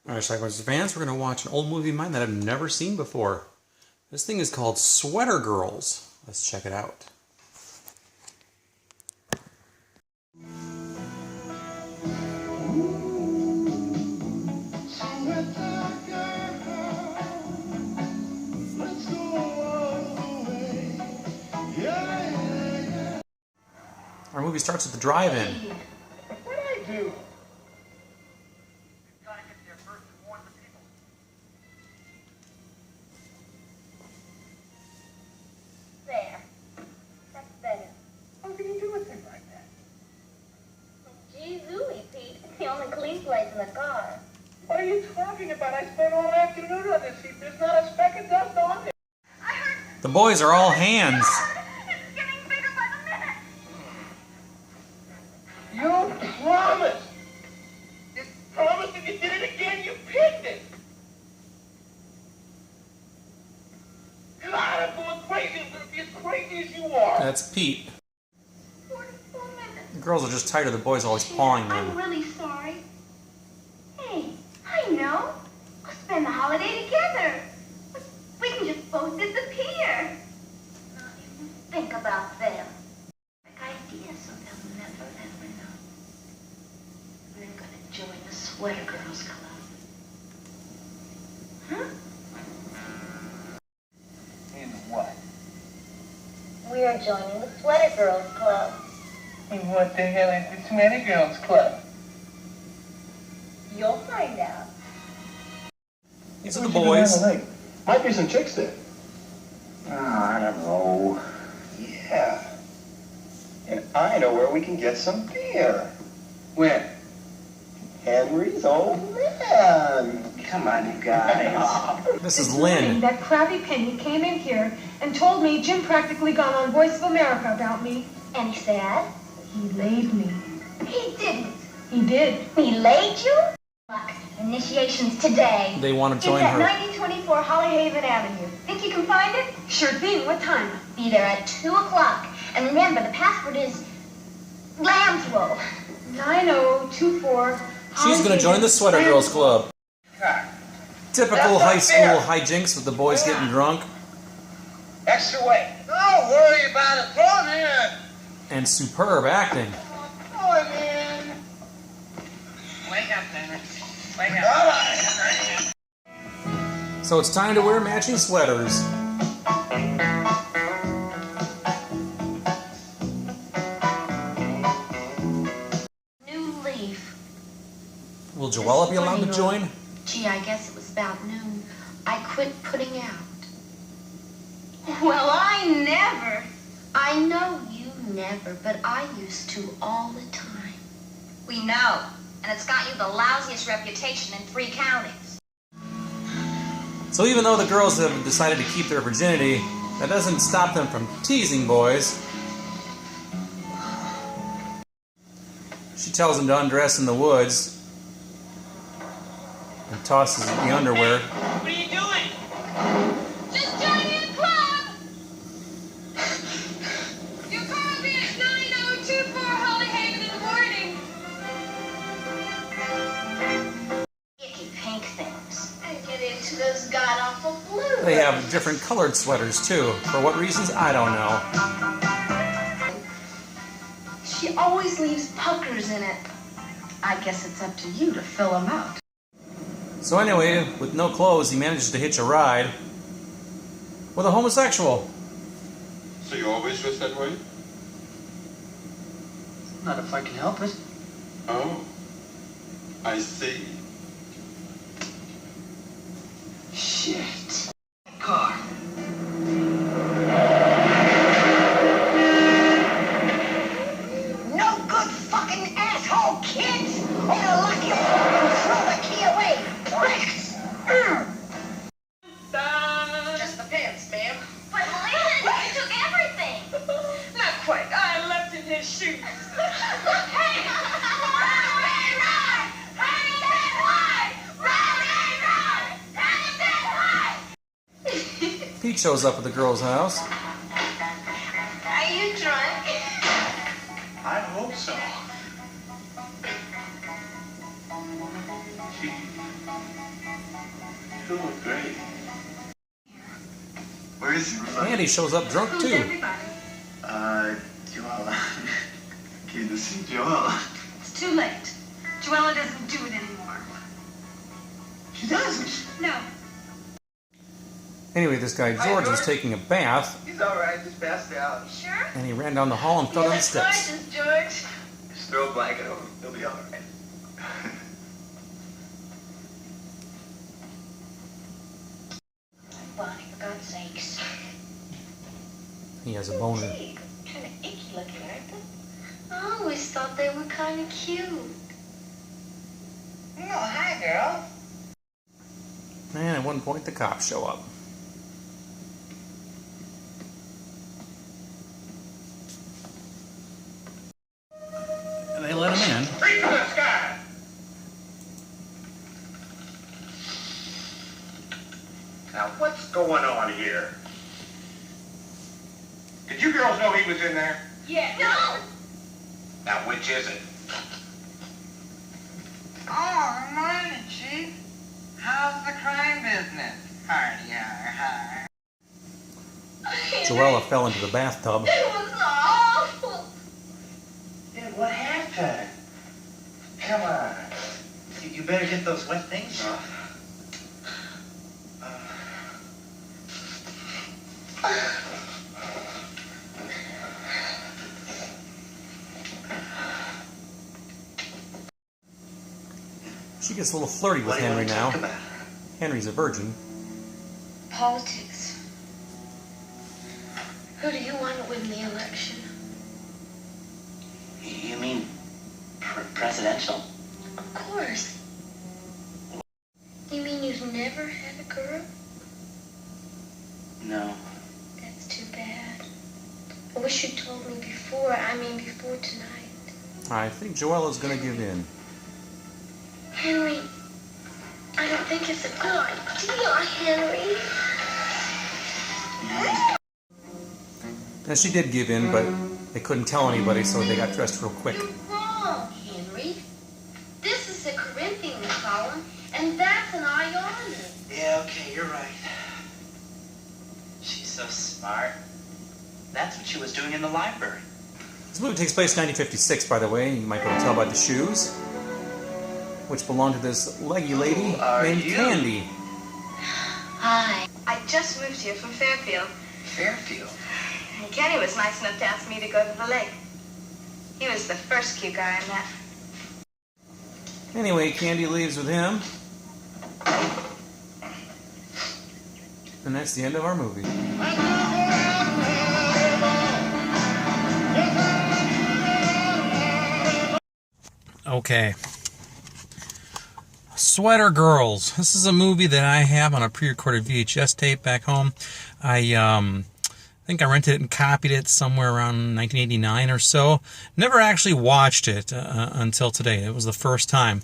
Alright, Schlockmeisters fans, we're going to watch an old movie of mine that I've never seen before. This thing is called Sweater Girls. Let's check it out. Our movie starts at the drive-in. What'd I do? There. That's better. How can you do a thing like that? Gee, Zooey, Pete. It's the only clean place in the car. What are you talking about? I spent all afternoon on this seat. There's not a speck of dust on it. I heard... The boys are all hands. It's getting bigger by the minute. You promised. You promised if you did it again, you picked it. God, I'm going crazy. I'm going to be as crazy as you are. That's Pete. 44 minutes. The girls are just tired of the boys always pawing I'm them. really sorry. Hey, I know. We'll spend the holiday together. We can just both disappear. Not even think about them. Like idea, so they'll never ever know. We're gonna join the Sweater Girls Club. Huh? In what? We are joining the Sweater Girls Club. What the hell is the Sweater Girls Club? You'll find out. These are the boys. Might be some chicks there. I don't know. Yeah. And I know where we can get some beer. Where? Henry's old man. Come on, you guys. This is Lynn. That crabby Penny came in here and told me Jim practically gone on Voice of America about me. And he said? He laid me. He didn't. He did. He laid you? Look, initiation's today. They want to It's join at her. 1924 Hollyhaven Avenue. Think you can find it? Sure thing. What time? Be there at 2 o'clock. And remember, the password is lamb's wool. 9024. She's going to join the Sweater Girls Club. Typical high school hijinks with the boys getting drunk. Extra weight. Don't worry about it. Throw it in. And superb acting. Throw it in. Wake up, Henry. Wake up. So it's time to wear matching sweaters. New leaf. Will Joella be allowed to join? Gee, I guess it was about noon. I quit putting out. Well, I never. I know you never, but I used to all the time. We know. And it's got you the lousiest reputation in 3 counties. So even though the girls have decided to keep their virginity, that doesn't stop them from teasing boys. She tells them to undress in the woods and tosses the underwear. What are you doing? Just joining the club! Your car will be at 9024 Hollyhaven in the morning. Icky pink things. And get into those god-awful blues. They have different colored sweaters too. For what reasons, I don't know. She always leaves puckers in it. I guess it's up to you to fill them out. So anyway, with no clothes, he manages to hitch a ride with a homosexual. So you always dress that way? Not if I can help it. Oh, I see. Shit. Car. No good fucking asshole kids! Or you'll lock you and throw the key away! Pricks! Just the pants, ma'am. But Lynn, you took everything! Not quite. I left in his shoes. Hey! Run, run! Hamilton High! Run, run! Hamilton High! Pete shows up at the girl's house. Are you drunk? I hope so. Gee, You look great. Where is everybody? Andy shows up drunk Who's too. everybody? Joella. Good to see Joella. It's too late. Joella doesn't do it anymore. She doesn't. No. Anyway, this guy George was taking a bath, He's all right. Just passed out. Sure? and he ran down the hall and fell down the steps. Gorgeous, George. Just throw a blanket over him. He'll be all right. Bonnie, for God's sakes. He has a boner. Gee, kind of icky looking, aren't they? I always thought they were kind of cute. Oh, hi, girl. And at one point, the cops show up. And they let him in. Reach for the sky. Now, what's going on here? Did you girls know he was in there? Yeah. No! Now, which is it? Oh, morning, Chief. How's the crime business? Hardy, har. Joella fell into the bathtub. It was awful. Yeah, what happened? Come on. You better get those wet things off. She gets a little flirty with What do you Henry want to now. talk about? Henry's a virgin. Politics. Who do you want to win the election? You mean presidential? Of course. You mean you've never had a girl? No. That's too bad. I wish you told me before. I mean, before tonight. I think Joella's going to give in. Henry, I don't think it's a good idea, Henry. And she did give in, but they couldn't tell anybody, so they got dressed real quick. You're wrong, Henry. This is a Corinthian column, and that's an Ionian. Yeah, okay, you're right. She's so smart. That's what she was doing in the library. This movie takes place in 1956, by the way. You might be able to tell by the shoes, which belong to this leggy lady Who are named you? Candy. Hi. I just moved here from Fairfield, Fairfield. and Kenny was nice enough to ask me to go to the lake. He was the first cute guy I met. Anyway, Candy leaves with him. And that's the end of our movie. Okay. Sweater Girls. This is a movie that I have on a pre-recorded VHS tape back home. I think I rented it and copied it somewhere around 1989 or so. Never actually watched it until today. It was the first time.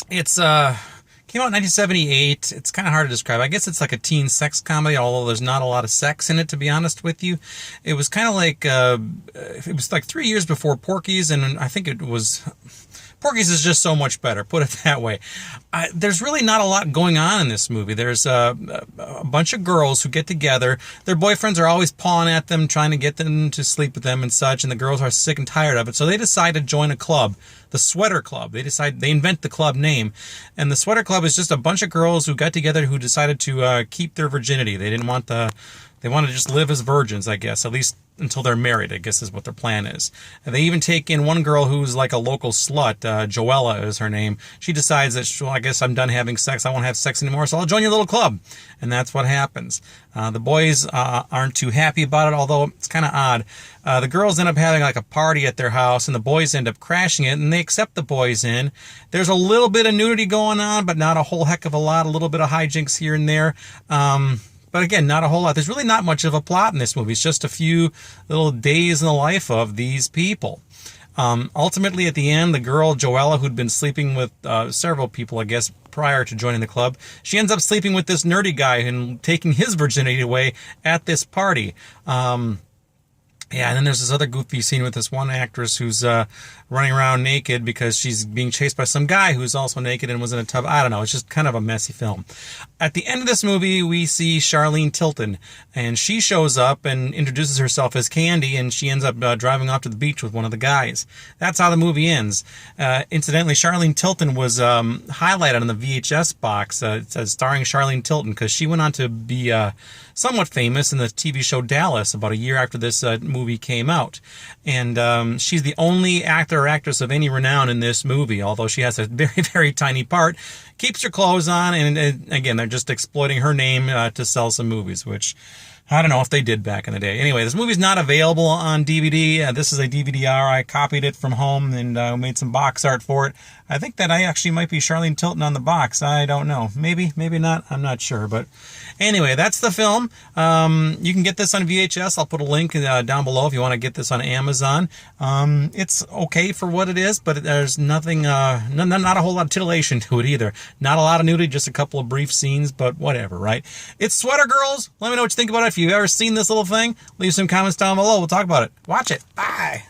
It's came out in 1978. It's kind of hard to describe. I guess it's like a teen sex comedy, although there's not a lot of sex in it, to be honest with you. It was kind of like it was like 3 years before Porky's, and I think it was. Porky's is just so much better, put it that way. There's really not a lot going on in this movie. There's a bunch of girls who get together. Their boyfriends are always pawing at them, trying to get them to sleep with them and such, and the girls are sick and tired of it. So they decide to join a club, the Sweater Club. They invent the club name. And the Sweater Club is just a bunch of girls who got together who decided to keep their virginity. They didn't want they want to just live as virgins, I guess, at least until they're married, I guess is what their plan is. And they even take in one girl who's like a local slut. Joella is her name. She decides that, well, I guess I'm done having sex. I won't have sex anymore, so I'll join your little club. And that's what happens. The boys aren't too happy about it, although it's kind of odd. The girls end up having like a party at their house, and the boys end up crashing it, and they accept the boys in. There's a little bit of nudity going on, but not a whole heck of a lot. A little bit of hijinks here and there. But again, not a whole lot. There's really not much of a plot in this movie. It's just a few little days in the life of these people. Ultimately, at the end, the girl, Joella, who'd been sleeping with several people, I guess, prior to joining the club, she ends up sleeping with this nerdy guy and taking his virginity away at this party. Yeah, and then there's this other goofy scene with this one actress who's running around naked because she's being chased by some guy who's also naked and was in a tub. I don't know. It's just kind of a messy film. At the end of this movie, we see Charlene Tilton, and she shows up and introduces herself as Candy, and she ends up driving off to the beach with one of the guys. That's how the movie ends. Incidentally, Charlene Tilton was highlighted on the VHS box. It says starring Charlene Tilton because she went on to be somewhat famous in the TV show Dallas about a year after this movie came out. And she's the only actor or actress of any renown in this movie, although she has a very, very tiny part. Keeps her clothes on, and again, they're just exploiting her name to sell some movies, which I don't know if they did back in the day. Anyway, this movie's not available on DVD. This is a DVD-R. I copied it from home and made some box art for it. I think that I actually might be Charlene Tilton on the box. I don't know. Maybe, maybe not. I'm not sure. But anyway, that's the film. You can get this on VHS. I'll put a link down below if you want to get this on Amazon. It's okay for what it is, but there's nothing, not a whole lot of titillation to it either. Not a lot of nudity, just a couple of brief scenes, but whatever, right? It's Sweater Girls. Let me know what you think about it. If you've ever seen this little thing, leave some comments down below. We'll talk about it. Watch it. Bye.